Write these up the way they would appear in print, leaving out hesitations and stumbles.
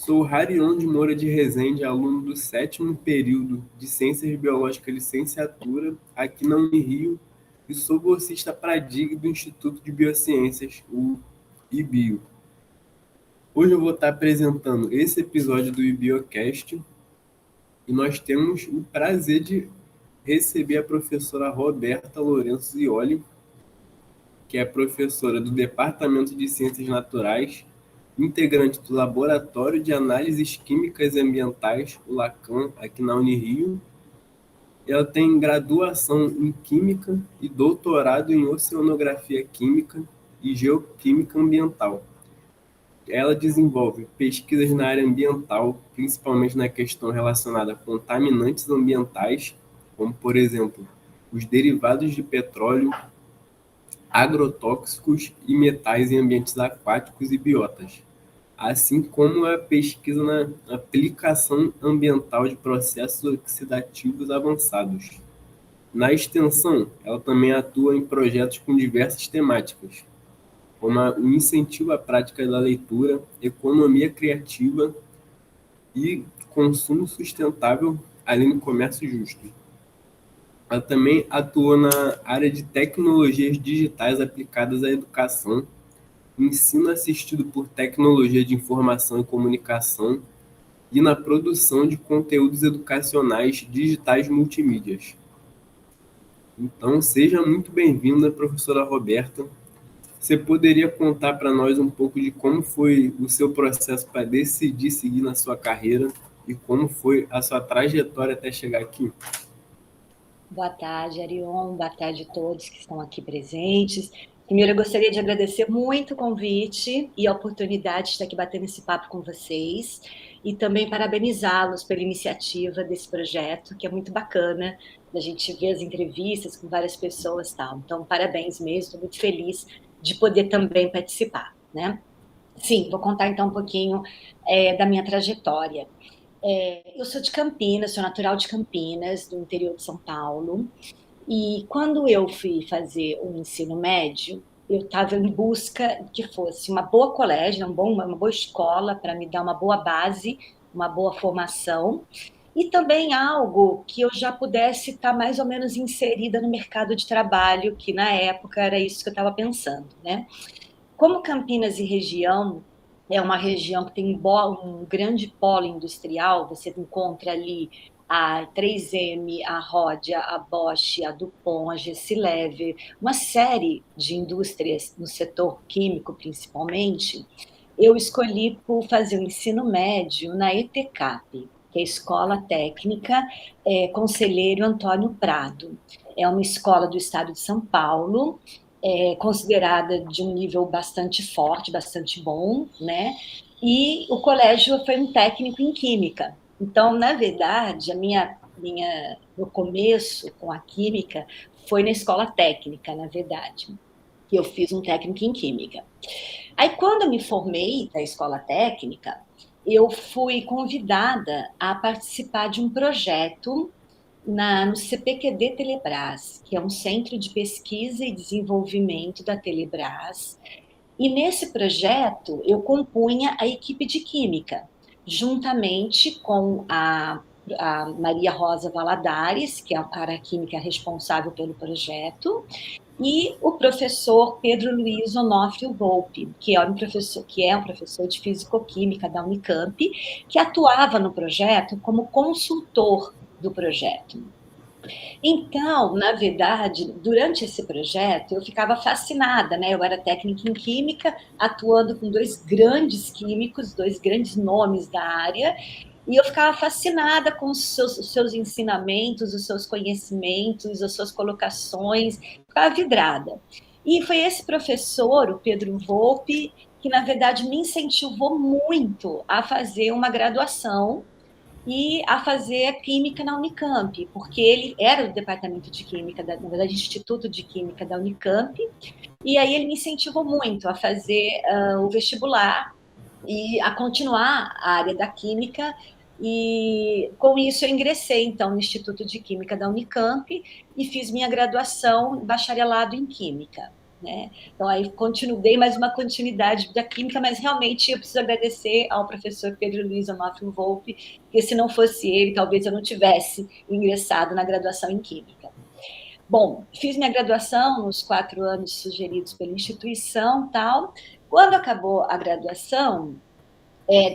Sou Harion de Moura de Rezende, aluno do 7º período de Ciências Biológicas Licenciatura aqui na Unirio e sou bolsista PRADIG do Instituto de Biociências, o IBio. Hoje eu vou estar apresentando esse episódio do IBiocast e nós temos o prazer de receber a professora Roberta Lourenço Zioli, que é professora do Departamento de Ciências Naturais, integrante do Laboratório de Análises Químicas e Ambientais, o LACAM, aqui na Unirio. Ela tem graduação em Química e doutorado em Oceanografia Química e Geoquímica Ambiental. Ela desenvolve pesquisas na área ambiental, principalmente na questão relacionada a contaminantes ambientais, como, por exemplo, os derivados de petróleo, agrotóxicos e metais em ambientes aquáticos e biotas, assim como a pesquisa na aplicação ambiental de processos oxidativos avançados. Na extensão, ela também atua em projetos com diversas temáticas, como o incentivo à prática da leitura, economia criativa e consumo sustentável, além do comércio justo. Ela também atua na área de tecnologias digitais aplicadas à educação, ensino assistido por tecnologia de informação e comunicação e na produção de conteúdos educacionais digitais multimídias. Então, seja muito bem-vinda, professora Roberta. Você poderia contar para nós um pouco de como foi o seu processo para decidir seguir na sua carreira e como foi a sua trajetória até chegar aqui? Boa tarde, Arion. Boa tarde a todos que estão aqui presentes. Primeiro, eu gostaria de agradecer muito o convite e a oportunidade de estar aqui batendo esse papo com vocês e também parabenizá-los pela iniciativa desse projeto, que é muito bacana, da gente ver as entrevistas com várias pessoas e tal. Então, parabéns mesmo, estou muito feliz de poder também participar, né? Sim, vou contar então um pouquinho da minha trajetória. Eu sou de Campinas, sou natural de Campinas, do interior de São Paulo. E quando eu fui fazer o ensino médio, eu estava em busca que fosse uma boa colégio, uma boa escola para me dar uma boa base, uma boa formação, e também algo que eu já pudesse estar mais ou menos inserida no mercado de trabalho, que na época era isso que eu estava pensando, né? Como Campinas e região é uma região que tem um grande polo industrial, você encontra ali a 3M, a Rodia, a Bosch, a Dupont, a Gessilever, uma série de indústrias no setor químico, principalmente. Eu escolhi por fazer o ensino médio na ETCAP, que é a Escola Técnica Conselheiro Antônio Prado. É uma escola do estado de São Paulo, considerada de um nível bastante forte, bastante bom, né? E o colégio foi um técnico em química. Então, na verdade, meu começo com a química foi na escola técnica, na verdade. Eu fiz um técnico em química. Aí, quando eu me formei da escola técnica, eu fui convidada a participar de um projeto no CPQD Telebrás, que é um centro de pesquisa e desenvolvimento da Telebrás. E nesse projeto eu compunha a equipe de química, juntamente com a Maria Rosa Valadares, que é a química responsável pelo projeto, e o professor Pedro Luiz Onofrio Volpe, que é um professor de fisicoquímica da Unicamp, que atuava no projeto como consultor do projeto. Então, na verdade, durante esse projeto, eu ficava fascinada, né? Eu era técnica em química, atuando com dois grandes químicos, dois grandes nomes da área, e eu ficava fascinada com os seus ensinamentos, os seus conhecimentos, as suas colocações, ficava vidrada. E foi esse professor, o Pedro Volpe, que, na verdade, me incentivou muito a fazer uma graduação e a fazer química na Unicamp, porque ele era do departamento de química, na verdade, Instituto de Química da Unicamp, e aí ele me incentivou muito a fazer o vestibular e a continuar a área da química, e com isso eu ingressei, então, no Instituto de Química da Unicamp e fiz minha graduação, bacharelado em Química. né? Então, aí continuei mais uma continuidade da Química, mas realmente eu preciso agradecer ao professor Pedro Luiz Onofre Volpe, porque se não fosse ele, talvez eu não tivesse ingressado na graduação em Química. Bom, fiz minha graduação nos 4 anos sugeridos pela instituição, tal. Quando acabou a graduação,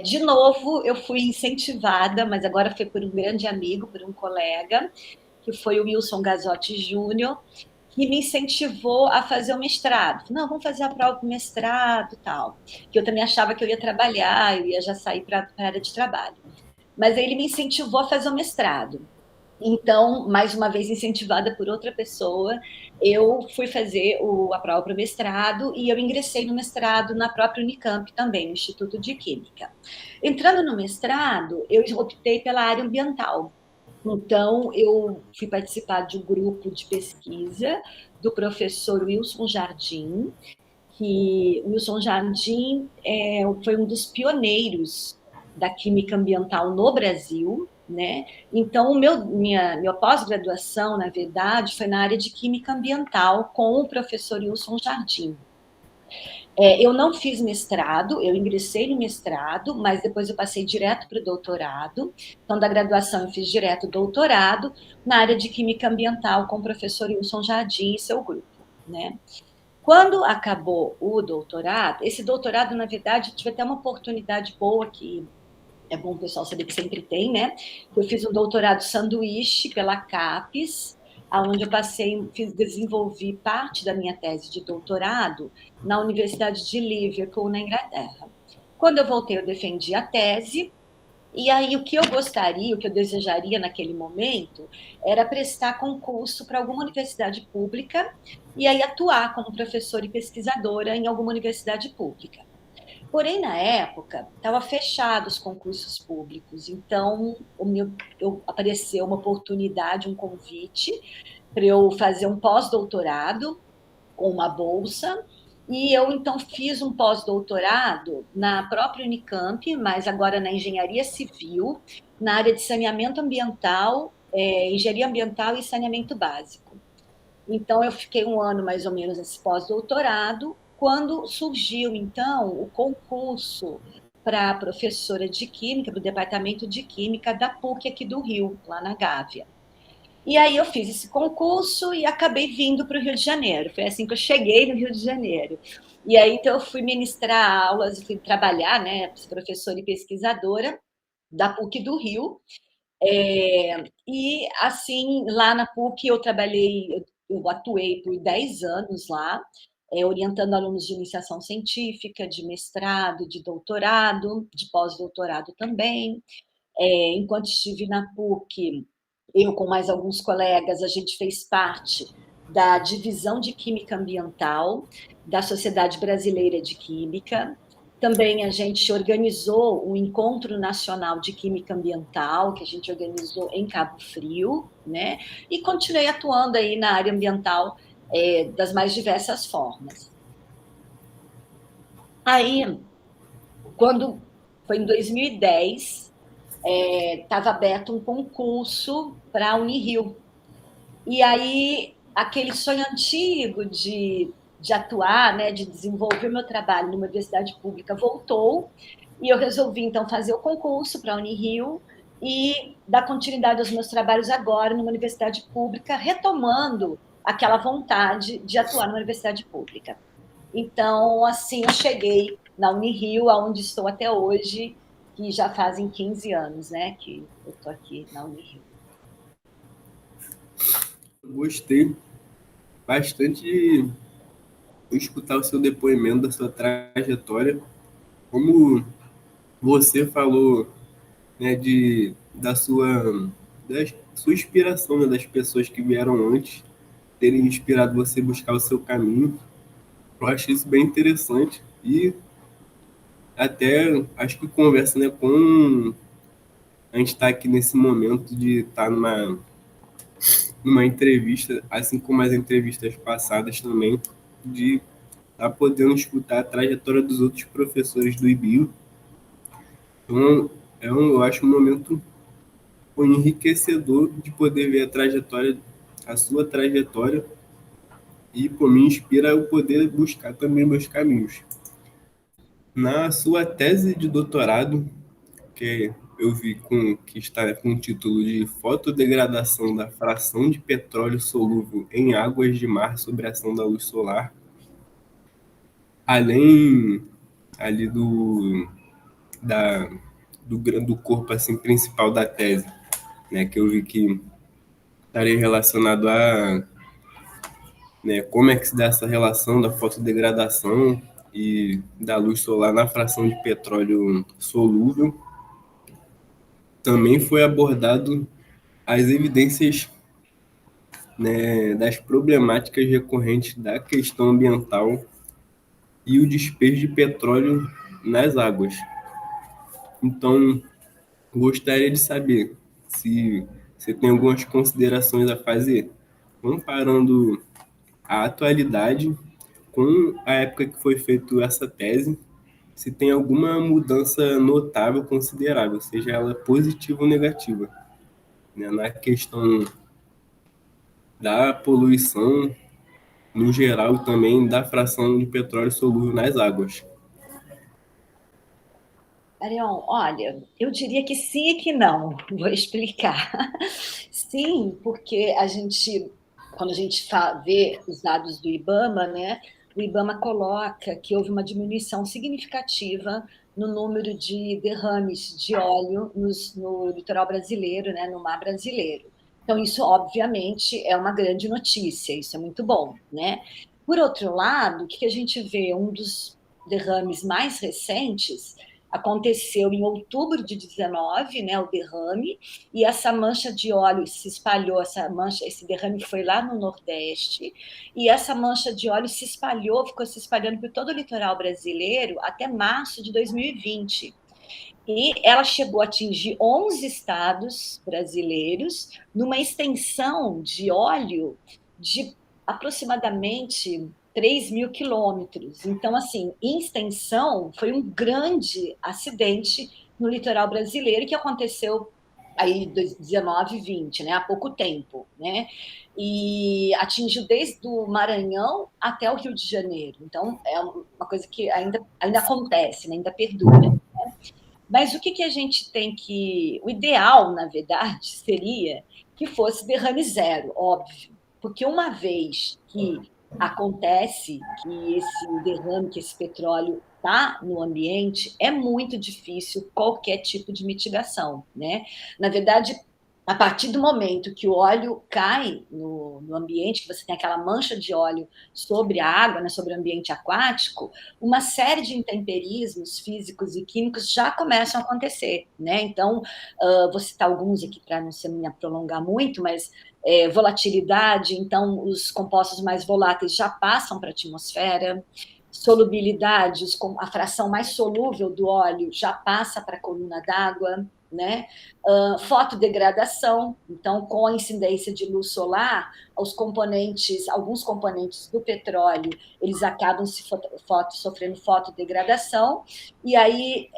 de novo, eu fui incentivada, mas agora foi por um grande amigo, por um colega, que foi o Wilson Gazotti Júnior, que me incentivou a fazer o mestrado. Não, vamos fazer a prova do mestrado, tal. Que eu também achava que eu ia trabalhar, eu ia já sair para a área de trabalho. Mas aí ele me incentivou a fazer o mestrado. Então, mais uma vez incentivada por outra pessoa, eu fui fazer a prova para o mestrado e eu ingressei no mestrado na própria Unicamp também, no Instituto de Química. Entrando no mestrado, eu optei pela área ambiental. Então, eu fui participar de um grupo de pesquisa do professor Wilson Jardim, que o Wilson Jardim foi um dos pioneiros da química ambiental no Brasil, né? Então, minha pós-graduação, na verdade, foi na área de química ambiental com o professor Wilson Jardim. Eu não fiz mestrado, eu ingressei no mestrado, mas depois eu passei direto para o doutorado. Então, da graduação, eu fiz direto doutorado na área de química ambiental com o professor Wilson Jardim e seu grupo, né? Quando acabou o doutorado, esse doutorado, na verdade, tive até uma oportunidade boa que é bom o pessoal saber que sempre tem, né? Eu fiz um doutorado sanduíche pela CAPES, onde eu desenvolvi parte da minha tese de doutorado na Universidade de Liverpool, na Inglaterra. Quando eu voltei, eu defendi a tese, e aí o que eu gostaria, o que eu desejaria naquele momento, era prestar concurso para alguma universidade pública e aí atuar como professora e pesquisadora em alguma universidade pública. Porém, na época, estava fechado os concursos públicos, então apareceu uma oportunidade, um convite para eu fazer um pós-doutorado com uma bolsa, e eu então fiz um pós-doutorado na própria Unicamp, mas agora na engenharia civil, na área de saneamento ambiental, engenharia ambiental e saneamento básico. Então, eu fiquei um ano mais ou menos nesse pós-doutorado, quando surgiu, então, o concurso para professora de Química, do Departamento de Química da PUC aqui do Rio, lá na Gávea. E aí eu fiz esse concurso e acabei vindo para o Rio de Janeiro. Foi assim que eu cheguei no Rio de Janeiro. E aí, então, eu fui ministrar aulas, fui trabalhar, né, professora e pesquisadora da PUC do Rio. E, assim, lá na PUC eu atuei por 10 anos lá, orientando alunos de iniciação científica, de mestrado, de doutorado, de pós-doutorado também. Enquanto estive na PUC, eu com mais alguns colegas, a gente fez parte da divisão de Química Ambiental da Sociedade Brasileira de Química. Também a gente organizou um encontro nacional de química ambiental, que a gente organizou em Cabo Frio, né? E continuei atuando aí na área ambiental das mais diversas formas. Aí, quando foi em 2010, estava aberto um concurso para a Unirio. E aí, aquele sonho antigo de atuar, né, de desenvolver o meu trabalho numa universidade pública voltou, e eu resolvi, então, fazer o concurso para a Unirio e dar continuidade aos meus trabalhos agora numa universidade pública, retomando aquela vontade de atuar numa universidade pública. Então, assim, eu cheguei na Unirio, onde estou até hoje, que já fazem 15 anos, né, que eu estou aqui na Unirio. Gostei bastante de escutar o seu depoimento da sua trajetória. Como você falou, né, da sua inspiração, né, das pessoas que vieram antes, terem inspirado você a buscar o seu caminho. Eu acho isso bem interessante e até acho que conversa, né, com a gente está aqui nesse momento de estar numa entrevista, assim como as entrevistas passadas também, de estar podendo escutar a trajetória dos outros professores do IBIO. Então, eu acho um momento enriquecedor de poder ver a sua trajetória, e pô, me inspira eu poder buscar também meus caminhos. Na sua tese de doutorado, que eu vi que está com o título de Fotodegradação da fração de petróleo solúvel em águas de mar sob a ação da luz solar, além ali da, do corpo assim, principal da tese, né, que eu vi que estaria relacionado a, né, como é que se dá essa relação da fotodegradação e da luz solar na fração de petróleo solúvel. Também foi abordado as evidências, né, das problemáticas recorrentes da questão ambiental e o despejo de petróleo nas águas. Então, gostaria de saber se você tem algumas considerações a fazer, comparando a atualidade com a época que foi feita essa tese, se tem alguma mudança notável, considerável, seja ela positiva ou negativa, né, na questão da poluição no geral e também da fração de petróleo solúvel nas águas. Arion, olha, eu diria que sim e que não. Vou explicar. Sim, porque quando a gente vê os dados do IBAMA, né, o IBAMA coloca que houve uma diminuição significativa no número de derrames de óleo no litoral brasileiro, né, no mar brasileiro. Então, isso, obviamente, é uma grande notícia, isso é muito bom, né? Por outro lado, o que a gente vê? Um dos derrames mais recentes aconteceu em outubro de 19, né, o derrame, e essa mancha de óleo se espalhou, esse derrame foi lá no Nordeste, e essa mancha de óleo se espalhou, ficou se espalhando por todo o litoral brasileiro até março de 2020. E ela chegou a atingir 11 estados brasileiros, numa extensão de óleo de aproximadamente 3.000 quilômetros. Então, assim, em extensão, foi um grande acidente no litoral brasileiro que aconteceu aí 19 e 20, né, há pouco tempo, né, e atingiu desde o Maranhão até o Rio de Janeiro. Então, é uma coisa que ainda acontece, né, ainda perdura. Mas o que a gente tem que. O ideal, na verdade, seria que fosse derrame zero, óbvio. Porque uma vez que acontece que esse derrame, que esse petróleo está no ambiente, é muito difícil qualquer tipo de mitigação, né? Na verdade, a partir do momento que o óleo cai no ambiente, que você tem aquela mancha de óleo sobre a água, né, sobre o ambiente aquático, uma série de intemperismos físicos e químicos já começam a acontecer, né? Então, vou citar alguns aqui para não se me prolongar muito, mas volatilidade, então os compostos mais voláteis já passam para a atmosfera, solubilidade, a fração mais solúvel do óleo já passa para a coluna d'água, né? Fotodegradação, então, com a incidência de luz solar, alguns componentes do petróleo, eles acabam sofrendo fotodegradação, e aí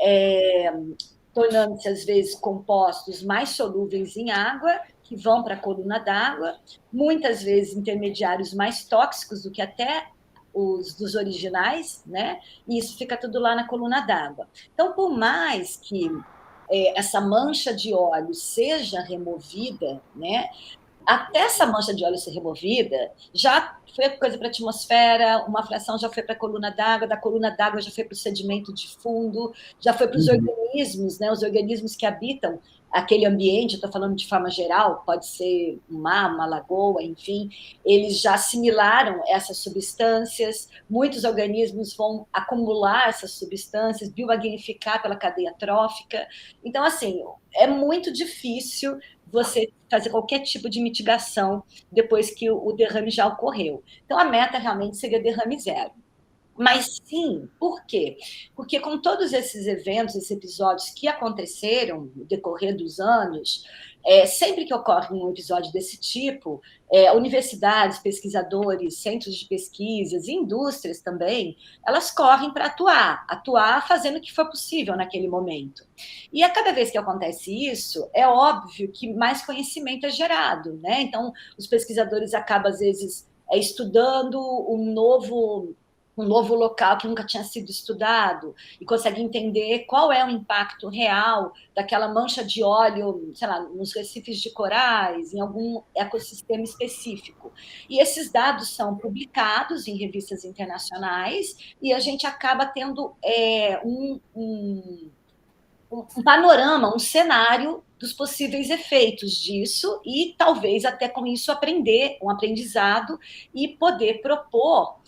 tornando-se, às vezes, compostos mais solúveis em água, que vão para a coluna d'água, muitas vezes intermediários mais tóxicos do que até os dos originais, né? E isso fica tudo lá na coluna d'água. Então, por mais que essa mancha de óleo seja removida, né? Até essa mancha de óleo ser removida, já foi coisa para a atmosfera, uma fração já foi para a coluna d'água, da coluna d'água já foi para o sedimento de fundo, já foi para os organismos, né? Os organismos que habitam aquele ambiente, eu estou falando de forma geral, pode ser um mar, uma lagoa, enfim, eles já assimilaram essas substâncias, muitos organismos vão acumular essas substâncias, biomagnificar pela cadeia trófica. Então, assim, é muito difícil você fazer qualquer tipo de mitigação depois que o derrame já ocorreu. Então, a meta realmente seria derrame zero. Mas sim, por quê? Porque com todos esses eventos, esses episódios que aconteceram no decorrer dos anos, sempre que ocorre um episódio desse tipo, universidades, pesquisadores, centros de pesquisas, indústrias também, elas correm para atuar fazendo o que for possível naquele momento. E a cada vez que acontece isso, é óbvio que mais conhecimento é gerado, né? Então, os pesquisadores acabam, às vezes, estudando um novo local que nunca tinha sido estudado e consegue entender qual é o impacto real daquela mancha de óleo, sei lá, nos recifes de corais, em algum ecossistema específico. E esses dados são publicados em revistas internacionais e a gente acaba tendo um panorama, um cenário dos possíveis efeitos disso e talvez até com isso aprender, um aprendizado e poder propor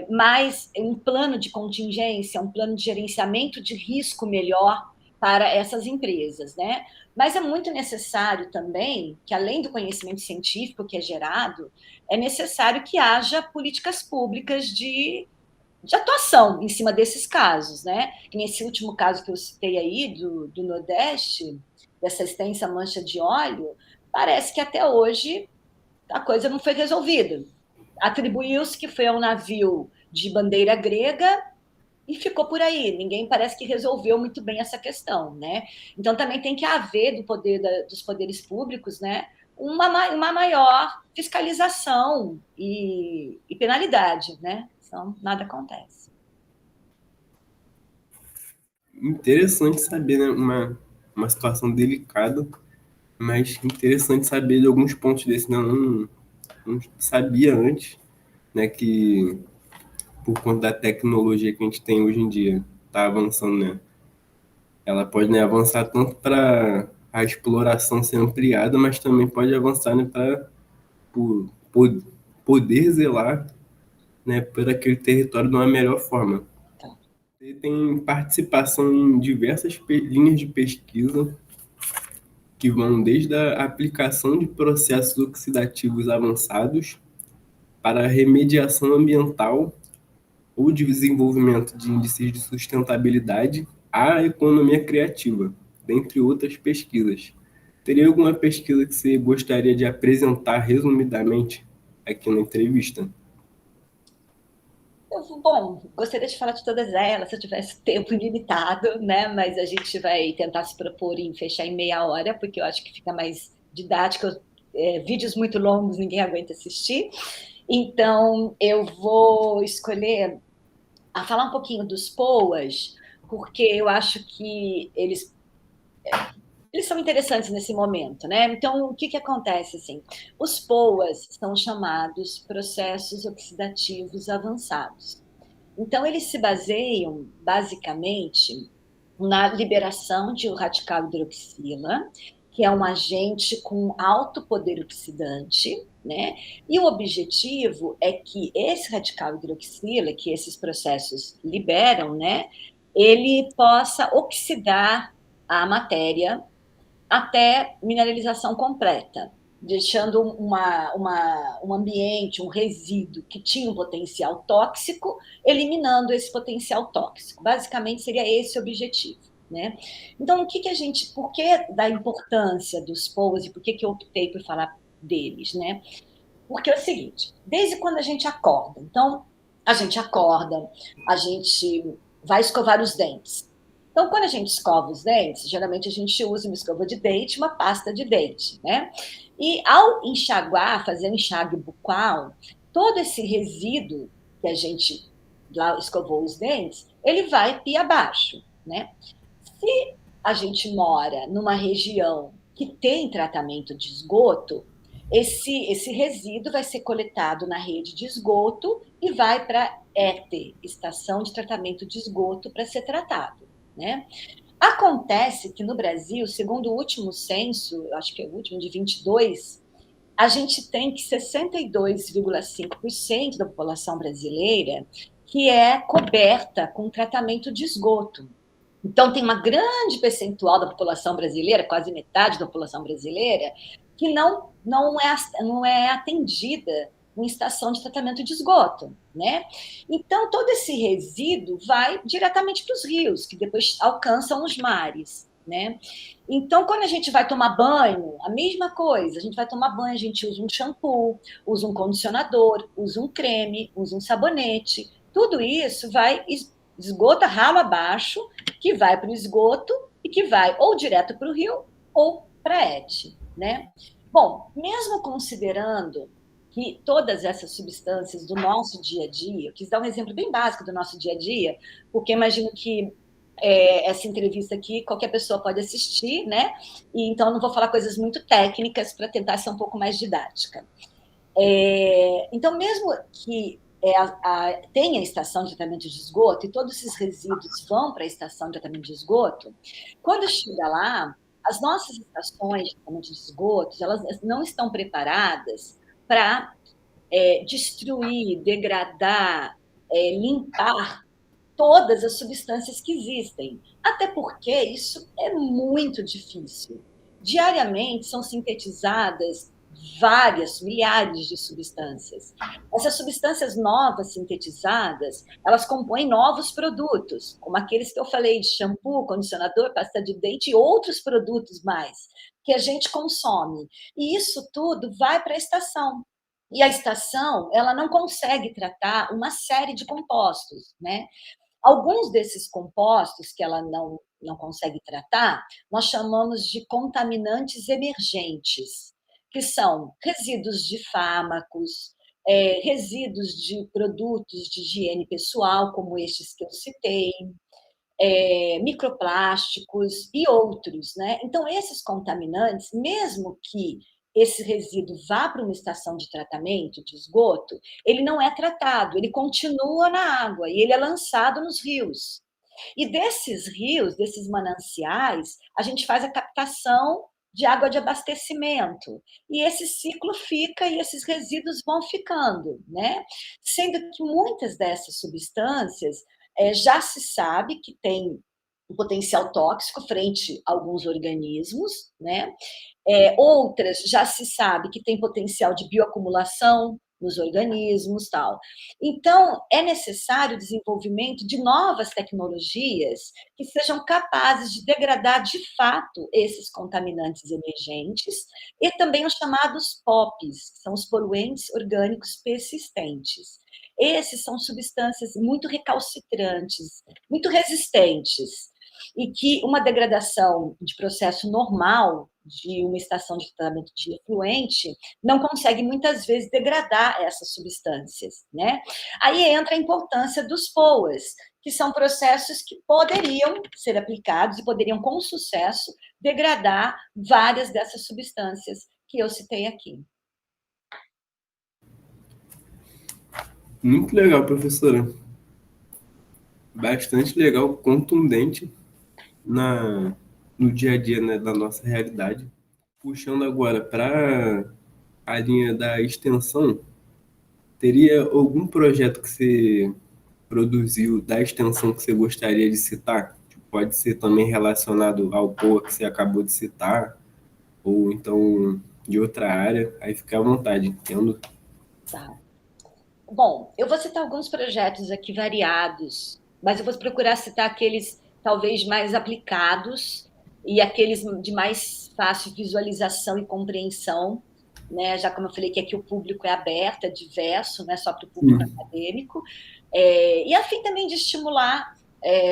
mais um plano de contingência, um plano de gerenciamento de risco melhor para essas empresas, né? Mas é muito necessário também que, além do conhecimento científico que é gerado, é necessário que haja políticas públicas de atuação em cima desses casos, né? Nesse último caso que eu citei aí, do Nordeste, dessa extensa mancha de óleo, parece que até hoje a coisa não foi resolvida. Atribuiu-se que foi a um navio de bandeira grega e ficou por aí. Ninguém parece que resolveu muito bem essa questão, né? Então também tem que haver dos poderes públicos, né? Uma maior fiscalização e penalidade, né? Senão nada acontece. Interessante saber, né? Uma situação delicada, mas interessante saber de alguns pontos desses, né? Eu não sabia antes, né, que por conta da tecnologia que a gente tem hoje em dia, tá avançando, né? Ela pode, né, avançar tanto para a exploração ser ampliada, mas também pode avançar, né, para poder zelar, né, por aquele território de uma melhor forma. Ele tem participação em diversas linhas de pesquisa que vão desde a aplicação de processos oxidativos avançados para a remediação ambiental ou de desenvolvimento de índices de sustentabilidade à economia criativa, dentre outras pesquisas. Teria alguma pesquisa que você gostaria de apresentar resumidamente aqui na entrevista? Bom, gostaria de falar de todas elas, se eu tivesse tempo ilimitado, né? Mas a gente vai tentar se propor em fechar em meia hora, porque eu acho que fica mais didático. Vídeos muito longos ninguém aguenta assistir. Então, eu vou escolher a falar um pouquinho dos POAs, porque eu acho que eles são interessantes nesse momento, né? Então, o que acontece assim? Os POAs são chamados processos oxidativos avançados. Então, eles se baseiam, basicamente, na liberação de um radical hidroxila, que é um agente com alto poder oxidante, né? E o objetivo é que esse radical hidroxila, que esses processos liberam, né? Ele possa oxidar a matéria até mineralização completa, deixando um ambiente, um resíduo que tinha um potencial tóxico, eliminando esse potencial tóxico. Basicamente, seria esse o objetivo. Né? Então, por que da importância dos POAs e por que eu optei por falar deles? Né? Porque é o seguinte, desde quando a gente acorda, então, a gente acorda, a gente vai escovar os dentes. Então, quando a gente escova os dentes, geralmente a gente usa uma escova de dente, uma pasta de dente, né? E ao enxaguar, fazer um enxágue bucal, todo esse resíduo que a gente lá escovou os dentes, ele vai pia abaixo, né? Se a gente mora numa região que tem tratamento de esgoto, esse resíduo vai ser coletado na rede de esgoto e vai para a ETE, Estação de Tratamento de Esgoto, para ser tratado. Né? Acontece que no Brasil, segundo o último censo, acho que é o último de 22, a gente tem que 62,5% da população brasileira que é coberta com tratamento de esgoto. Então, tem uma grande percentual da população brasileira, quase metade da população brasileira, que não é atendida em estação de tratamento de esgoto, né? Então, todo esse resíduo vai diretamente para os rios, que depois alcançam os mares, né? Então, quando a gente vai tomar banho, a mesma coisa, a gente vai tomar banho, a gente usa um shampoo, usa um condicionador, usa um creme, usa um sabonete, tudo isso vai esgota ralo abaixo, que vai para o esgoto e que vai ou direto para o rio ou para a ET, né? Bom, mesmo considerando que todas essas substâncias do nosso dia a dia, eu quis dar um exemplo bem básico do nosso dia a dia, porque imagino que essa entrevista aqui qualquer pessoa pode assistir, né? E então não vou falar coisas muito técnicas para tentar ser um pouco mais didática. Então, mesmo que tenha a estação de tratamento de esgoto e todos esses resíduos vão para a estação de tratamento de esgoto, quando chega lá, as nossas estações de tratamento de esgotos, elas não estão preparadas para destruir, degradar, limpar todas as substâncias que existem. Até porque isso é muito difícil. Diariamente são sintetizadas várias, milhares de substâncias. Essas substâncias novas sintetizadas, elas compõem novos produtos, como aqueles que eu falei de shampoo, condicionador, pasta de dente e outros produtos mais, que a gente consome. E isso tudo vai para a estação. E a estação, ela não consegue tratar uma série de compostos, né? Alguns desses compostos que ela não consegue tratar, nós chamamos de contaminantes emergentes, que são resíduos de fármacos, resíduos de produtos de higiene pessoal, como estes que eu citei, microplásticos e outros, né? Então, esses contaminantes, mesmo que esse resíduo vá para uma estação de tratamento de esgoto, ele não é tratado, ele continua na água e ele é lançado nos rios. E desses rios, desses mananciais, a gente faz a captação de água de abastecimento. E esse ciclo fica e esses resíduos vão ficando, né? Sendo que muitas dessas substâncias já se sabe que tem um potencial tóxico frente a alguns organismos, né? Outras já se sabe que tem potencial de bioacumulação nos organismos, tal. Então, é necessário o desenvolvimento de novas tecnologias que sejam capazes de degradar de fato esses contaminantes emergentes e também os chamados POPs, que são os poluentes orgânicos persistentes. Esses são substâncias muito recalcitrantes, muito resistentes, e que uma degradação de processo normal de uma estação de tratamento de efluente não consegue muitas vezes degradar essas substâncias, né? Aí entra a importância dos POAs, que são processos que poderiam ser aplicados e poderiam com sucesso degradar várias dessas substâncias que eu citei aqui. Muito legal, professora. Bastante legal, contundente no dia a dia, né, da nossa realidade. Puxando agora para a linha da extensão, teria algum projeto que você produziu da extensão que você gostaria de citar? Tipo, pode ser também relacionado ao POA que você acabou de citar, ou então de outra área. Aí fica à vontade, entendo. Tá. Bom, eu vou citar alguns projetos aqui variados, mas eu vou procurar citar aqueles talvez mais aplicados e aqueles de mais fácil visualização e compreensão, né? Já como eu falei que aqui o público é aberto, é diverso, não é só para o público acadêmico, e a fim também de estimular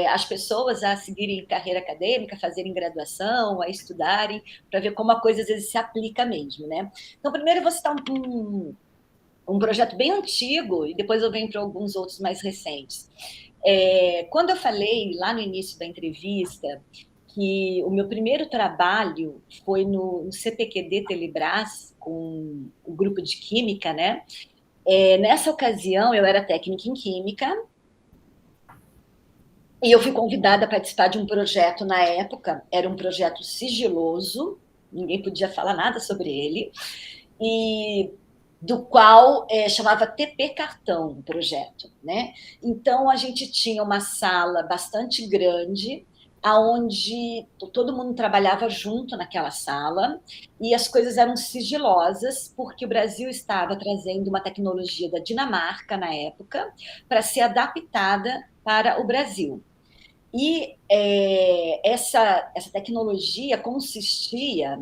as pessoas a seguirem carreira acadêmica, fazerem graduação, a estudarem, para ver como a coisa às vezes se aplica mesmo, né? Então, primeiro eu vou citar um projeto bem antigo, e depois eu venho para alguns outros mais recentes. Quando eu falei lá no início da entrevista que o meu primeiro trabalho foi no CPQD Telebrás, com o grupo de Química, né? Nessa ocasião, eu era técnica em Química, e eu fui convidada a participar de um projeto na época, era um projeto sigiloso, ninguém podia falar nada sobre ele, e do qual chamava TP Cartão, o projeto, né? Então, a gente tinha uma sala bastante grande, aonde todo mundo trabalhava junto naquela sala, e as coisas eram sigilosas, porque o Brasil estava trazendo uma tecnologia da Dinamarca, na época, para ser adaptada para o Brasil. E essa tecnologia consistia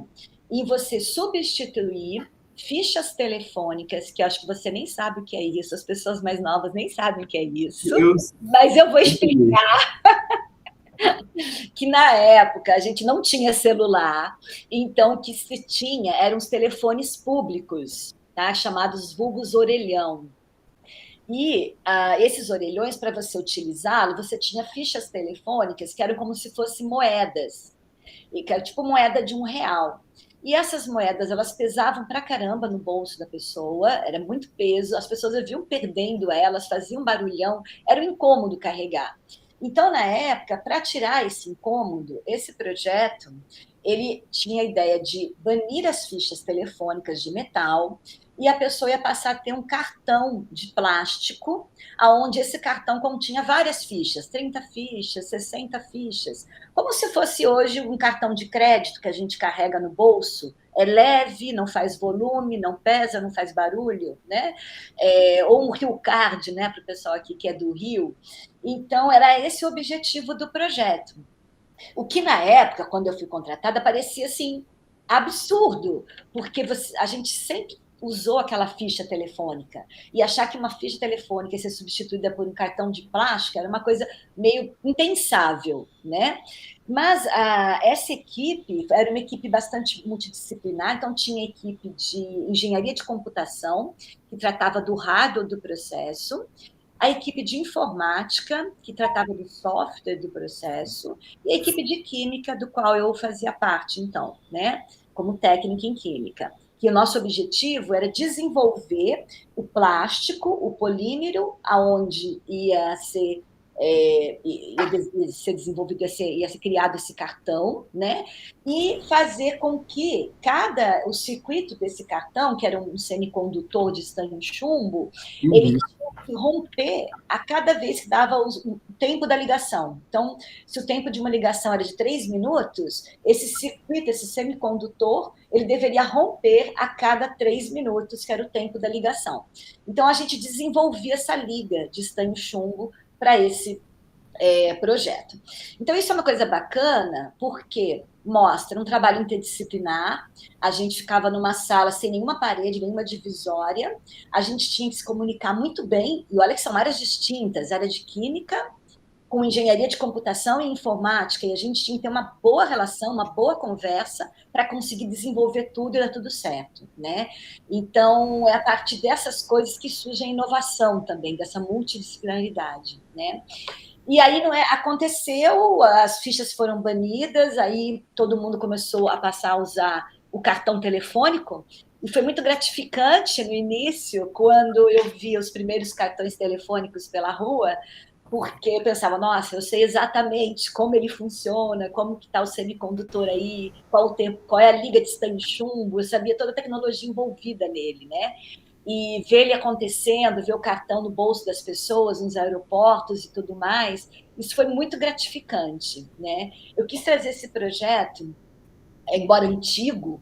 em você substituir fichas telefônicas, que eu acho que você nem sabe o que é isso, as pessoas mais novas nem sabem o que é isso, mas eu vou explicar que na época a gente não tinha celular, então o que se tinha eram os telefones públicos. tá? Chamados vulgos orelhão. E esses orelhões, para você utilizá-lo, você tinha fichas telefônicas que eram como se fossem moedas, e que era tipo moeda de R$ 1. E essas moedas, elas pesavam pra caramba no bolso da pessoa, era muito peso, as pessoas viviam perdendo elas, faziam barulhão, era um incômodo carregar. Então, na época, para tirar esse incômodo, esse projeto, ele tinha a ideia de banir as fichas telefônicas de metal, e a pessoa ia passar a ter um cartão de plástico, aonde esse cartão continha várias fichas, 30 fichas, 60 fichas, como se fosse hoje um cartão de crédito que a gente carrega no bolso, é leve, não faz volume, não pesa, não faz barulho, né? Ou um Rio Card, né, para o pessoal aqui que é do Rio. Então, era esse o objetivo do projeto. O que, na época, quando eu fui contratada, parecia assim, absurdo, porque a gente sempre usou aquela ficha telefônica, e achar que uma ficha telefônica ia ser substituída por um cartão de plástico era uma coisa meio impensável, né? Mas essa equipe era uma equipe bastante multidisciplinar, então tinha equipe de engenharia de computação, que tratava do hardware do processo, a equipe de informática, que tratava do software do processo, e a equipe de química, do qual eu fazia parte, então, né, como técnica em química. Que o nosso objetivo era desenvolver o plástico, o polímero, aonde ia ser desenvolvido, ia ser criado esse cartão, né? E fazer com que o circuito desse cartão, que era um semicondutor de estanho chumbo, ele Uhum. tinha que romper a cada vez que dava o tempo da ligação. Então, se o tempo de uma ligação era de 3 minutos, esse circuito, esse semicondutor, ele deveria romper a cada 3 minutos, que era o tempo da ligação. Então, a gente desenvolvia essa liga de estanho chumbo para esse projeto. Então, isso é uma coisa bacana, porque mostra um trabalho interdisciplinar, a gente ficava numa sala sem nenhuma parede, nenhuma divisória, a gente tinha que se comunicar muito bem, e olha que são áreas distintas, área de química, com engenharia de computação e informática, e a gente tinha que ter uma boa relação, uma boa conversa, para conseguir desenvolver tudo e dar tudo certo, né? Então, é a partir dessas coisas que surge a inovação também, dessa multidisciplinaridade, né? E aí aconteceu, as fichas foram banidas, aí todo mundo começou a passar a usar o cartão telefônico, e foi muito gratificante no início, quando eu via os primeiros cartões telefônicos pela rua, porque eu pensava, nossa, eu sei exatamente como ele funciona, como que está o semicondutor aí, qual o tempo, qual é a liga de estanho chumbo, eu sabia toda a tecnologia envolvida nele, né? E ver ele acontecendo, ver o cartão no bolso das pessoas, nos aeroportos e tudo mais, isso foi muito gratificante, né? Eu quis trazer esse projeto, embora antigo,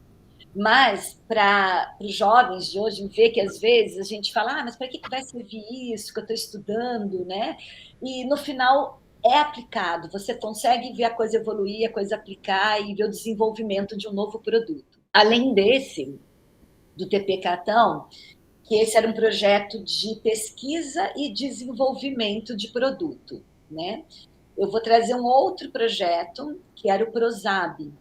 mas para os jovens de hoje ver que às vezes a gente fala, mas para que vai servir isso que eu estou estudando, né? E no final é aplicado, você consegue ver a coisa evoluir, a coisa aplicar e ver o desenvolvimento de um novo produto. Além desse, do TP Cartão, que esse era um projeto de pesquisa e desenvolvimento de produto, né? Eu vou trazer um outro projeto, que era o PROSAB,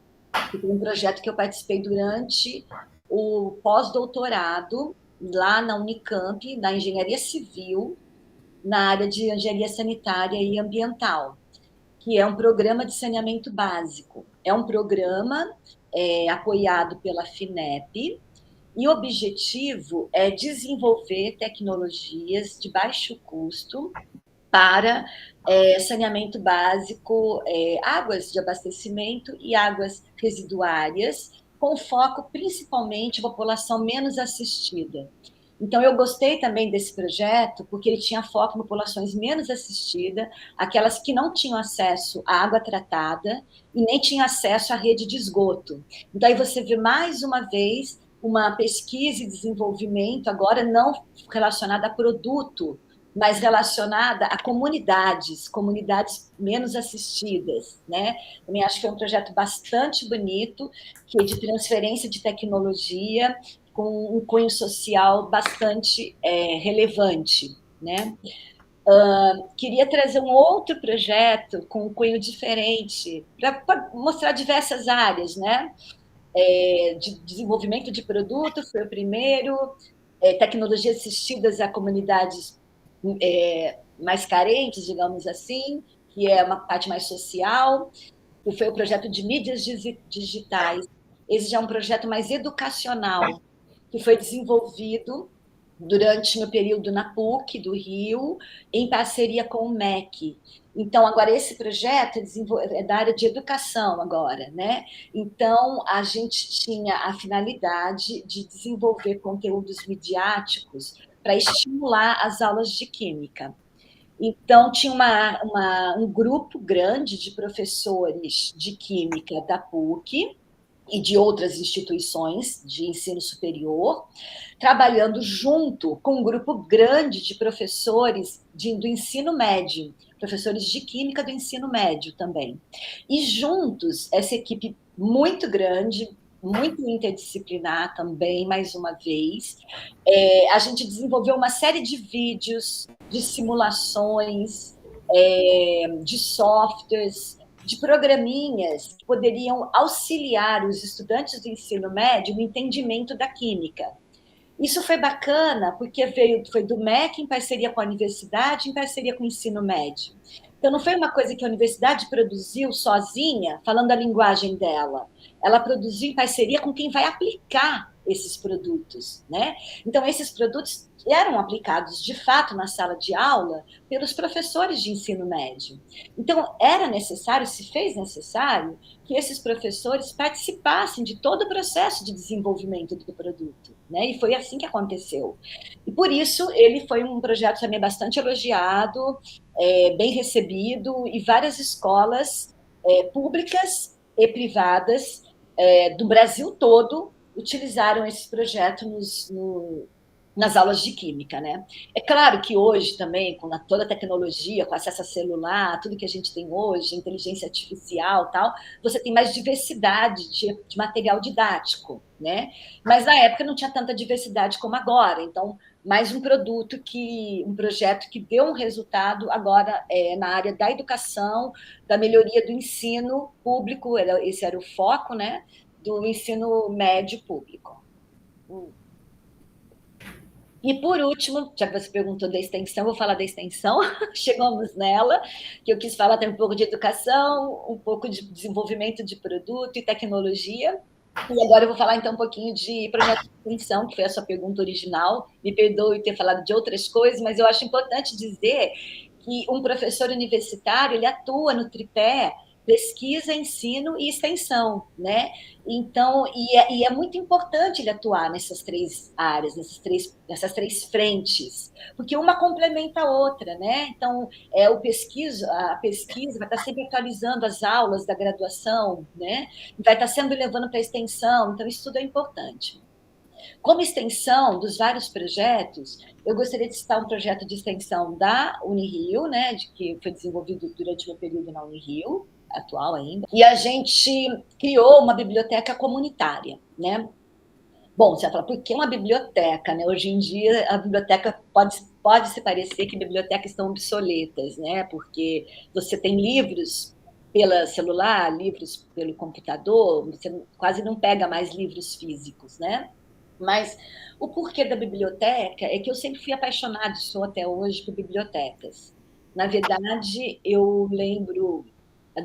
que foi um projeto que eu participei durante o pós-doutorado, lá na Unicamp, na engenharia civil, na área de engenharia sanitária e ambiental, que é um programa de saneamento básico. É um programa apoiado pela FINEP, e o objetivo é desenvolver tecnologias de baixo custo para saneamento básico, águas de abastecimento e águas residuárias, com foco principalmente em população menos assistida. Então, eu gostei também desse projeto, porque ele tinha foco em populações menos assistidas, aquelas que não tinham acesso à água tratada e nem tinham acesso à rede de esgoto. Então, aí você vê mais uma vez uma pesquisa e desenvolvimento, agora não relacionada a produto, mas relacionada a comunidades menos assistidas, né? Também acho que é um projeto bastante bonito, que é de transferência de tecnologia, com um cunho social bastante relevante, né? Queria trazer um outro projeto com um cunho diferente, para mostrar diversas áreas, né? De desenvolvimento de produto foi o primeiro, tecnologias assistidas a comunidades mais carentes, digamos assim, que é uma parte mais social, que foi o projeto de mídias digitais. Esse já é um projeto mais educacional, que foi desenvolvido durante meu período na PUC do Rio, em parceria com o MEC. Então, agora, esse projeto é da área de educação agora, né? Então, a gente tinha a finalidade de desenvolver conteúdos midiáticos para estimular as aulas de química. Então, tinha um grupo grande de professores de química da PUC e de outras instituições de ensino superior, trabalhando junto com um grupo grande de professores do ensino médio, professores de química do ensino médio também. E juntos, essa equipe muito grande, muito interdisciplinar também, mais uma vez, a gente desenvolveu uma série de vídeos, de simulações, de softwares, de programinhas que poderiam auxiliar os estudantes do ensino médio no entendimento da química. Isso foi bacana, porque foi do MEC em parceria com a universidade, em parceria com o ensino médio. Então, não foi uma coisa que a universidade produziu sozinha, falando a linguagem dela. Ela produziu em parceria com quem vai aplicar esses produtos, né? Então, esses produtos eram aplicados, de fato, na sala de aula pelos professores de ensino médio. Então, era necessário, se fez necessário, que esses professores participassem de todo o processo de desenvolvimento do produto, né? E foi assim que aconteceu. E, por isso, ele foi um projeto também bastante elogiado, bem recebido, e várias escolas públicas e privadas do Brasil todo utilizaram esse projeto nas aulas de química, né? É claro que hoje também, com toda a tecnologia, com acesso a celular, tudo que a gente tem hoje, inteligência artificial, tal, você tem mais diversidade de material didático, né? Mas na época não tinha tanta diversidade como agora. Então, mais um projeto que deu um resultado agora na área da educação, da melhoria do ensino público, esse era o foco, né? Do ensino médio público. E, por último, já que você perguntou da extensão, vou falar da extensão, chegamos nela, que eu quis falar também um pouco de educação, um pouco de desenvolvimento de produto e tecnologia. E agora eu vou falar, então, um pouquinho de projeto de extensão, que foi a sua pergunta original. Me perdoe ter falado de outras coisas, mas eu acho importante dizer que um professor universitário, ele atua no tripé pesquisa, ensino e extensão, né? Então, é muito importante ele atuar nessas três áreas, nessas três frentes, porque uma complementa a outra, né? Então, a pesquisa vai estar sempre atualizando as aulas da graduação, né? Vai estar sempre levando para a extensão, então isso tudo é importante. Como extensão dos vários projetos, eu gostaria de citar um projeto de extensão da Unirio, né, que foi desenvolvido durante o meu período na Unirio, atual ainda, e a gente criou uma biblioteca comunitária, né? Bom, você vai falar, por que uma biblioteca, né? Hoje em dia, a biblioteca pode se parecer que bibliotecas estão obsoletas, né? Porque você tem livros pelo celular, livros pelo computador, você quase não pega mais livros físicos, né? Mas o porquê da biblioteca é que eu sempre fui apaixonada, sou até hoje, por bibliotecas. Na verdade, eu lembro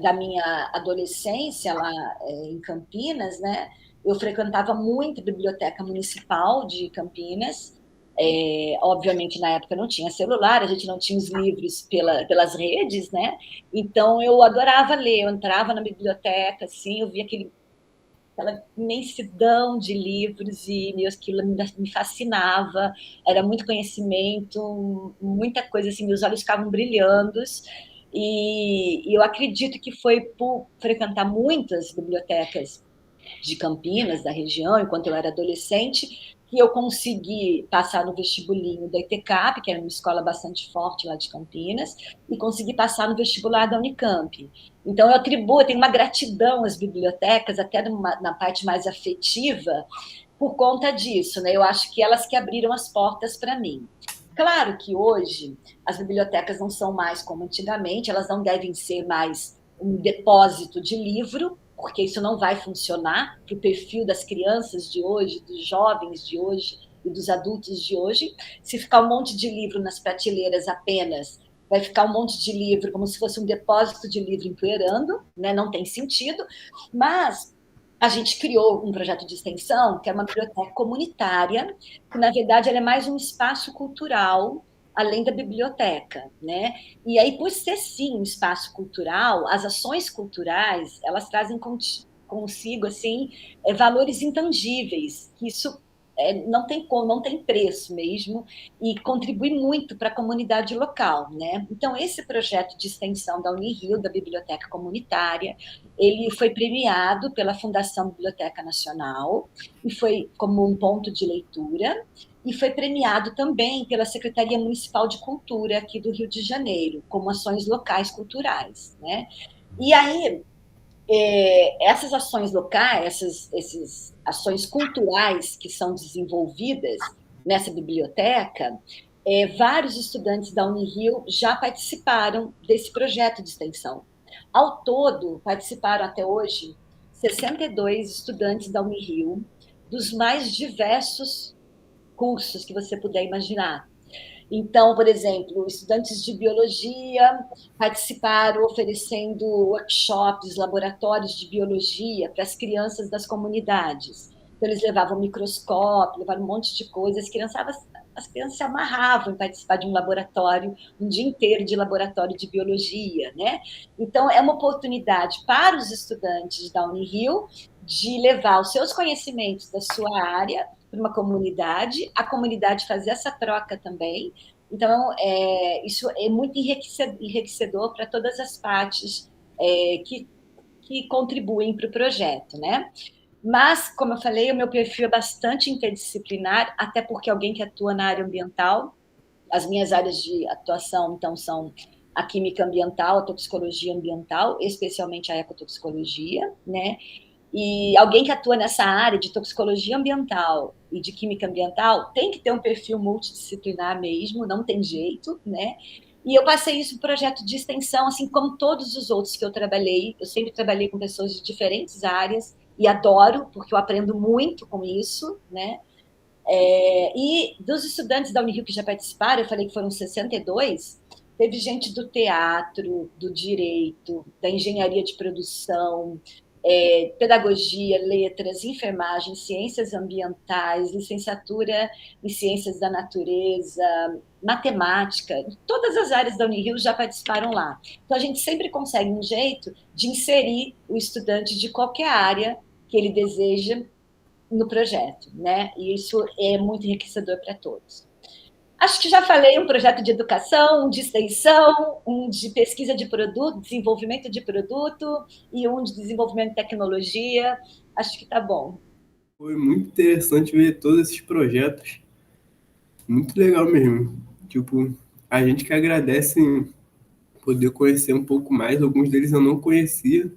da minha adolescência lá em Campinas, né? Eu frequentava muito a Biblioteca Municipal de Campinas. Obviamente, na época não tinha celular, a gente não tinha os livros pelas redes, né? Então, eu adorava ler, eu entrava na biblioteca, assim, eu via aquela imensidão de livros e aquilo me fascinava, era muito conhecimento, muita coisa, assim, meus olhos ficavam brilhando, e eu acredito que foi por frequentar muitas bibliotecas de Campinas, da região, enquanto eu era adolescente, que eu consegui passar no vestibulinho da ITCAP, que era uma escola bastante forte lá de Campinas, e consegui passar no vestibular da Unicamp. Então, eu tenho uma gratidão às bibliotecas, até na parte mais afetiva, por conta disso, né? Eu acho que elas que abriram as portas para mim. Claro que hoje as bibliotecas não são mais como antigamente, elas não devem ser mais um depósito de livro, porque isso não vai funcionar para o perfil das crianças de hoje, dos jovens de hoje, e dos adultos de hoje. Se ficar um monte de livro nas prateleiras apenas, vai ficar um monte de livro como se fosse um depósito de livro empoeirando, né? Não tem sentido, mas a gente criou um projeto de extensão, que é uma biblioteca comunitária, que, na verdade, ela é mais um espaço cultural, além da biblioteca, né? E aí, por ser, sim, um espaço cultural, as ações culturais, elas trazem consigo, assim, valores intangíveis, que isso não tem como, não tem preço mesmo, e contribui muito para a comunidade local, né? Então, esse projeto de extensão da Unirio, da Biblioteca Comunitária, ele foi premiado pela Fundação Biblioteca Nacional, e foi como um ponto de leitura, e foi premiado também pela Secretaria Municipal de Cultura aqui do Rio de Janeiro, como ações locais culturais, né? E aí, essas ações locais, essas ações culturais que são desenvolvidas nessa biblioteca, vários estudantes da Unirio já participaram desse projeto de extensão. Ao todo, participaram até hoje 62 estudantes da Unirio, dos mais diversos cursos que você puder imaginar. Então, por exemplo, estudantes de biologia participaram oferecendo workshops, laboratórios de biologia para as crianças das comunidades. Então, eles levavam microscópio, levavam um monte de coisas, as crianças se amarravam em participar de um laboratório, um dia inteiro de laboratório de biologia, né? Então, é uma oportunidade para os estudantes da Unirio de levar os seus conhecimentos da sua área para uma comunidade, a comunidade fazer essa troca também. Então, isso é muito enriquecedor para todas as partes que contribuem para o projeto, né? Mas, como eu falei, o meu perfil é bastante interdisciplinar, até porque alguém que atua na área ambiental, as minhas áreas de atuação, então, são a química ambiental, a toxicologia ambiental, especialmente a ecotoxicologia, né? E alguém que atua nessa área de toxicologia ambiental e de química ambiental tem que ter um perfil multidisciplinar mesmo, não tem jeito, né? E eu passei isso para um projeto de extensão, assim como todos os outros que eu trabalhei. Eu sempre trabalhei com pessoas de diferentes áreas e adoro, porque eu aprendo muito com isso, né? E dos estudantes da Unirio que já participaram, eu falei que foram 62, teve gente do teatro, do direito, da engenharia de produção, pedagogia, letras, enfermagem, ciências ambientais, licenciatura em ciências da natureza, matemática, todas as áreas da Unirio já participaram lá. Então, a gente sempre consegue um jeito de inserir o estudante de qualquer área que ele deseja no projeto, né? E isso é muito enriquecedor para todos. Acho que já falei um projeto de educação, um de extensão, um de pesquisa de produto, desenvolvimento de produto e um de desenvolvimento de tecnologia. Acho que está bom. Foi muito interessante ver todos esses projetos. Muito legal mesmo. Tipo, a gente que agradece poder conhecer um pouco mais. Alguns deles eu não conhecia.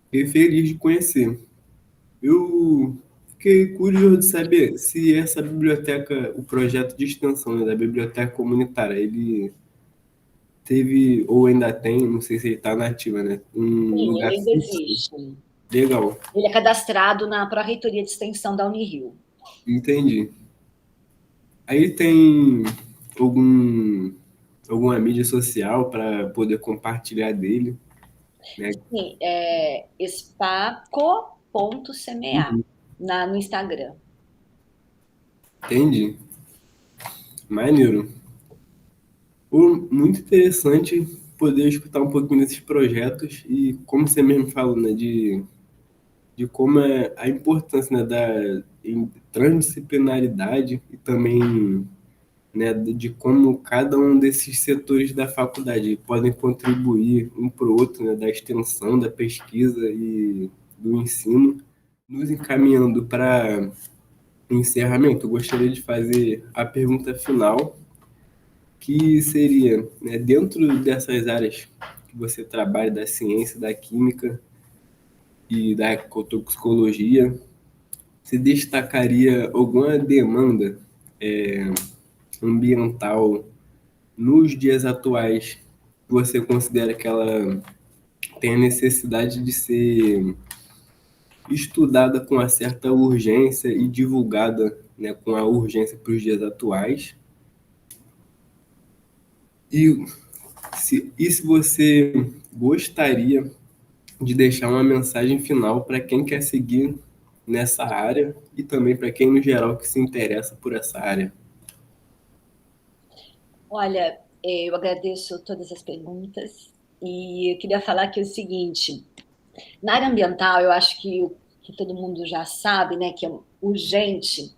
Fiquei feliz de conhecer. Eu fiquei curioso de saber se essa biblioteca, o projeto de extensão, né, da biblioteca comunitária, ele teve, ou ainda tem, não sei se ele está nativa, né? Um Sim, lugar ele ainda fixo. existe. Legal, Ele é cadastrado na Pró-Reitoria de Extensão da Unirio. entendi. Aí tem algum, alguma mídia social para poder compartilhar dele, né? Sim, é spaco.cma Uhum. no Instagram. Entendi. Maneiro. Pô, muito interessante poder escutar um pouquinho desses projetos e, como você mesmo falou, né, de como é a importância, né, da transdisciplinaridade e também, né, de como cada um desses setores da faculdade podem contribuir um para o outro, né, da extensão, da pesquisa e do ensino. Nos encaminhando para encerramento, eu gostaria de fazer a pergunta final, que seria, né, dentro dessas áreas que você trabalha, da ciência, da química e da ecotoxicologia, se destacaria alguma demanda ambiental nos dias atuais que você considera que ela tem a necessidade de ser estudada com uma certa urgência e divulgada né, com a urgência para os dias atuais. E se você gostaria de deixar uma mensagem final para quem quer seguir nessa área e também para quem, no geral, que se interessa por essa área? Olha, eu agradeço todas as perguntas e eu queria falar que é o seguinte, na área ambiental, eu acho que todo mundo já sabe, né, que é urgente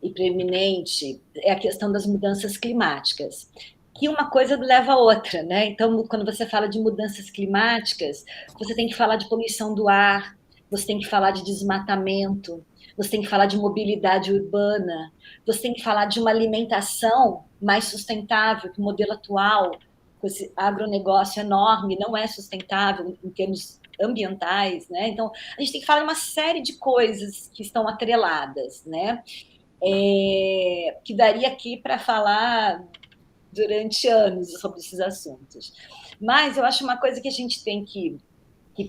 e preeminente é a questão das mudanças climáticas, que uma coisa leva a outra, né? Então, quando você fala de mudanças climáticas, você tem que falar de poluição do ar, você tem que falar de desmatamento, você tem que falar de mobilidade urbana, você tem que falar de uma alimentação mais sustentável, que o modelo atual, com esse agronegócio enorme, não é sustentável em termos ambientais, né? Então, a gente tem que falar de uma série de coisas que estão atreladas, né? Que daria aqui para falar durante anos sobre esses assuntos. Mas eu acho uma coisa que a gente tem que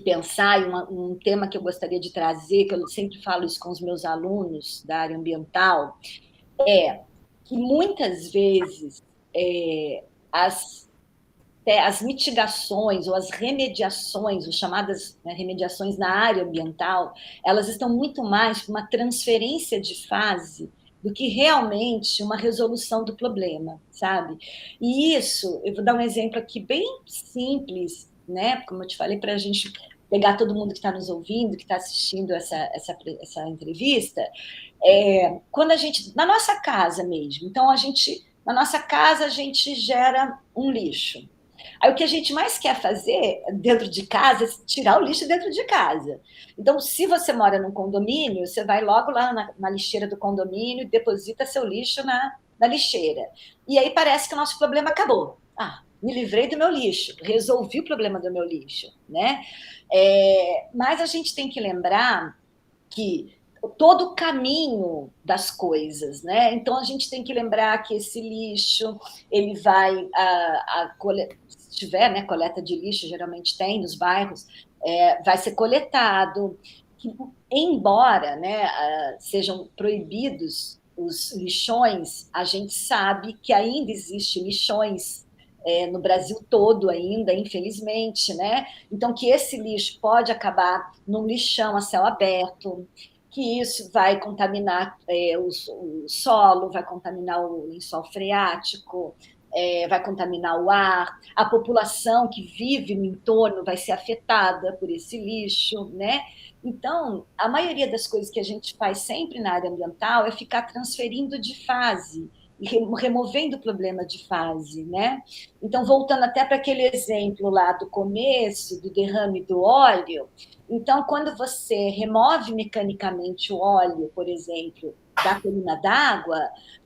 pensar, e um tema que eu gostaria de trazer, que eu sempre falo isso com os meus alunos da área ambiental, é que muitas vezes as as mitigações ou as remediações, os chamadas, né, remediações na área ambiental, elas estão muito mais para uma transferência de fase do que realmente uma resolução do problema, sabe? E isso, eu vou dar um exemplo aqui bem simples, né? Como eu te falei, para a gente pegar todo mundo que está nos ouvindo, que está assistindo essa entrevista, quando a gente, na nossa casa mesmo, então na nossa casa a gente gera um lixo. Aí o que a gente mais quer fazer dentro de casa é tirar o lixo dentro de casa. Então, se você mora num condomínio, você vai logo lá na lixeira do condomínio e deposita seu lixo na lixeira. E aí parece que o nosso problema acabou. Ah, me livrei do meu lixo, resolvi o problema do meu lixo, né? Mas a gente tem que lembrar que todo o caminho das coisas, né? Então a gente tem que lembrar que esse lixo ele vai se tiver, né, coleta de lixo, geralmente tem nos bairros, vai ser coletado. Que, embora, né, sejam proibidos os lixões, a gente sabe que ainda existe lixões no Brasil todo ainda, infelizmente, né? Então, que esse lixo pode acabar num lixão a céu aberto, que isso vai contaminar o solo, vai contaminar o lençol freático, vai contaminar o ar, a população que vive no entorno vai ser afetada por esse lixo, né? Então, a maioria das coisas que a gente faz sempre na área ambiental é ficar transferindo de fase e removendo o problema de fase, né? Então, voltando até para aquele exemplo lá do começo, do derrame do óleo, então, quando você remove mecanicamente o óleo, por exemplo, da coluna d'água,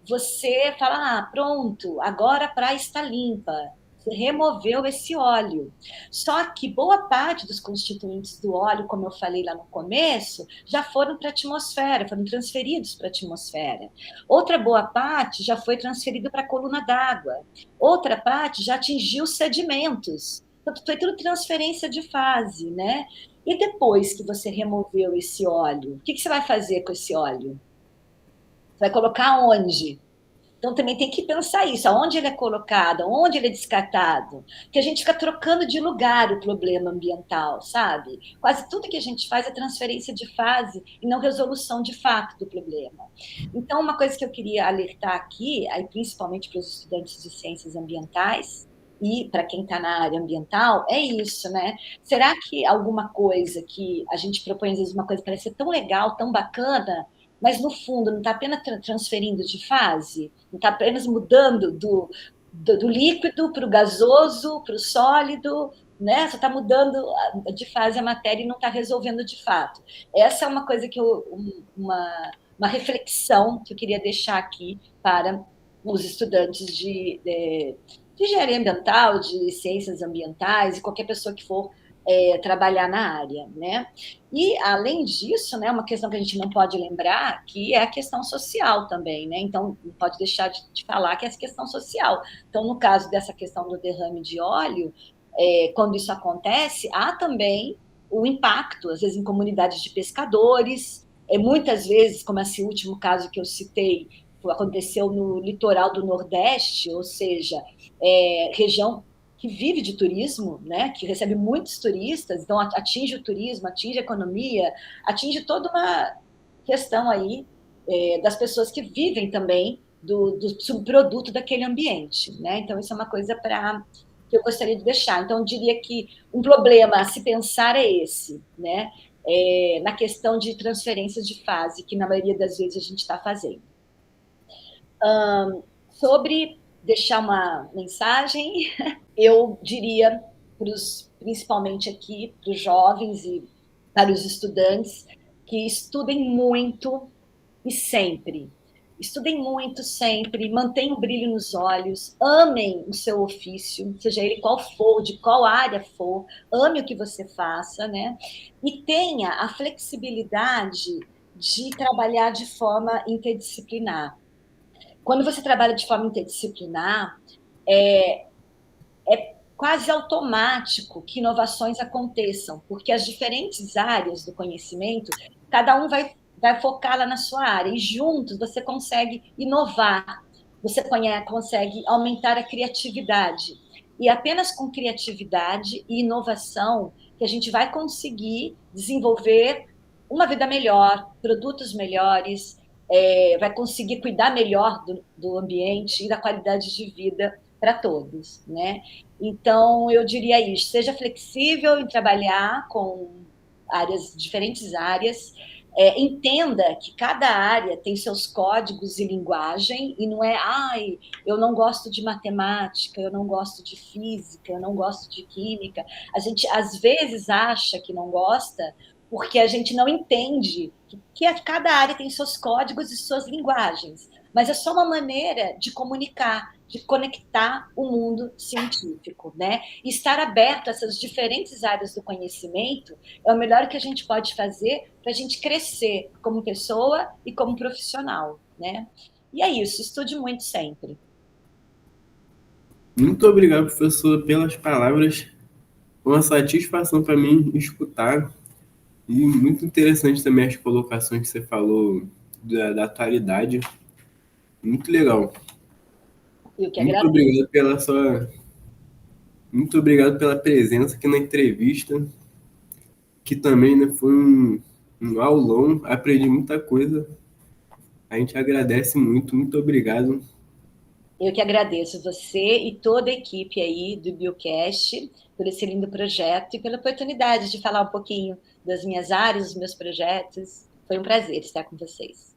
você fala, pronto, agora a praia está limpa. Você removeu esse óleo. Só que boa parte dos constituintes do óleo, como eu falei lá no começo, já foram para a atmosfera, foram transferidos para a atmosfera. Outra boa parte já foi transferida para a coluna d'água. Outra parte já atingiu sedimentos. Então, foi tudo transferência de fase, né? E depois que você removeu esse óleo, o que você vai fazer com esse óleo? Você vai colocar onde? Então também tem que pensar isso, aonde ele é colocado, onde ele é descartado, porque a gente fica trocando de lugar o problema ambiental, sabe? Quase tudo que a gente faz é transferência de fase e não resolução de fato do problema. Então, uma coisa que eu queria alertar aqui, aí principalmente para os estudantes de ciências ambientais e para quem está na área ambiental, é isso, né? Será que alguma coisa que a gente propõe, às vezes, uma coisa que parece ser tão legal, tão bacana, mas no fundo não está apenas transferindo de fase, não está apenas mudando do líquido para o gasoso, para o sólido, né? Só está mudando de fase a matéria e não está resolvendo de fato. Essa é uma coisa que uma reflexão que eu queria deixar aqui para os estudantes de engenharia ambiental, de ciências ambientais e qualquer pessoa que for trabalhar na área, né? E, além disso, né, uma questão que a gente não pode lembrar, que é a questão social também, né? Então, não pode deixar de falar que é essa questão social. Então, no caso dessa questão do derrame de óleo, quando isso acontece, há também o impacto, às vezes, em comunidades de pescadores, muitas vezes, como esse último caso que eu citei, aconteceu no litoral do Nordeste, ou seja, região que vive de turismo, né, que recebe muitos turistas, então atinge o turismo, atinge a economia, atinge toda uma questão aí das pessoas que vivem também do subproduto daquele ambiente, né? Então isso é uma coisa que eu gostaria de deixar. Então eu diria que um problema a se pensar é esse, né? Na questão de transferências de fase, que na maioria das vezes a gente está fazendo. Sobre deixar uma mensagem, eu diria, principalmente aqui, para os jovens e para os estudantes, que estudem muito e sempre. Estudem muito sempre, mantenham o brilho nos olhos, amem o seu ofício, seja ele qual for, de qual área for, ame o que você faça, né? E tenha a flexibilidade de trabalhar de forma interdisciplinar. Quando você trabalha de forma interdisciplinar, é quase automático que inovações aconteçam, porque as diferentes áreas do conhecimento, cada um vai focar lá na sua área, e juntos você consegue inovar, você consegue aumentar a criatividade. E apenas com criatividade e inovação que a gente vai conseguir desenvolver uma vida melhor, produtos melhores, vai conseguir cuidar melhor do ambiente e da qualidade de vida para todos, né? Então, eu diria isso, seja flexível em trabalhar com diferentes áreas, entenda que cada área tem seus códigos e linguagem, e não é, eu não gosto de matemática, eu não gosto de física, eu não gosto de química. A gente, às vezes, acha que não gosta porque a gente não entende que cada área tem seus códigos e suas linguagens, mas é só uma maneira de comunicar, de conectar o mundo científico, né? E estar aberto a essas diferentes áreas do conhecimento é o melhor que a gente pode fazer para a gente crescer como pessoa e como profissional, né? E é isso, estude muito sempre. Muito obrigado, professor, pelas palavras. Uma satisfação para mim escutar. E muito interessante também as colocações que você falou da atualidade. Muito legal. Eu que Muito agradeço. obrigado muito obrigado pela presença aqui na entrevista, que também, né, foi um aulão, aprendi muita coisa. A gente agradece muito, muito obrigado. Eu que agradeço você e toda a equipe aí do Biocast por esse lindo projeto e pela oportunidade de falar um pouquinho das minhas áreas, dos meus projetos. Foi um prazer estar com vocês.